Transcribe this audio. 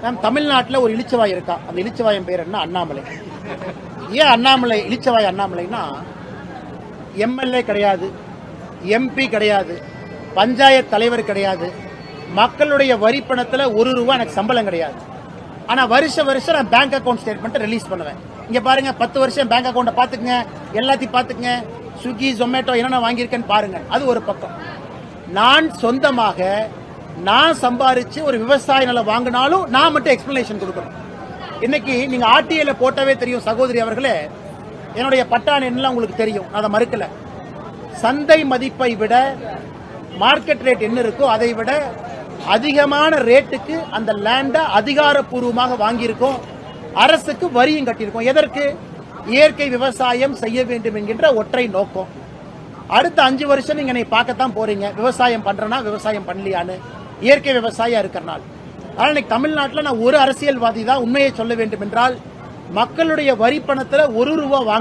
நம் தமிழ்நாட்டில் ஒரு இளிச்சவாய் இருக்கா. அந்த இளிச்சவாயம் பேர் என்ன? அண்ணாமலை. ஏன் அண்ணாமலை இளிச்சவாய் அண்ணாமலைன்னா, எம்எல்ஏ கிடையாது, எம்பி கிடையாது, பஞ்சாயத்து தலைவர் கிடையாது, மக்களுடைய வரி பணத்தில் ₹1 எனக்கு சம்பளம் கிடையாது. ஆனா வருஷம் நான் பேங்க் அக்கௌண்ட் ஸ்டேட்மெண்ட் ரிலீஸ் பண்ணுவேன். இங்க பாருங்க, 10 வருஷம் பேங்க் அக்கௌண்ட்டை பாத்துக்கங்க, எல்லாத்தையும் பாத்துக்கங்க, ஸ்விக்கி ஜொமேட்டோ என்னென்ன வாங்கியிருக்கேன்னு பாருங்க. அது ஒரு பக்கம். நான் சொந்தமாக நான் சம்பாரிச்சு ஒரு விவசாய நிலம் வாங்கினாலும் நான் மட்டும் எக்ஸ்பிளனேஷன் கொடுக்கணும். இன்னைக்கு நீங்க ஆர்டிஐல போட்டவே தெரியும் சகோதரி அவர்களே, என்னுடைய பட்டான் என்னலாம் உங்களுக்கு தெரியும், நான் அதை மறுக்கல. சந்தை மதிப்பை விட மார்க்கெட் ரேட் என்ன இருக்கோ அதை விட அதிகமான ரேட்டுக்கு அந்த லேண்ட அதிகாரப்பூர்வமாக வாங்கியிருக்கோம். அரசுக்கு வரியும் கட்டியிருக்கோம். எதற்கு? இயற்கை விவசாயம் செய்ய வேண்டும் என்கின்ற ஒற்றை நோக்கம். அடுத்த 5 வருஷம் நீங்க என்னை பார்க்கத்தான் போறீங்க, விவசாயம் பண்றேன்னா விவசாயம் பண்ணலையான்னு, இயற்கை விவசாயம் இருக்கிறனால. ஆனால் இன்னைக்கு தமிழ்நாட்டில் நான் ஒரு அரசியல்வாதி தான் உண்மையை சொல்ல வேண்டும் என்றால், மக்களுடைய வரி பணத்தில் ₹1 வாங்க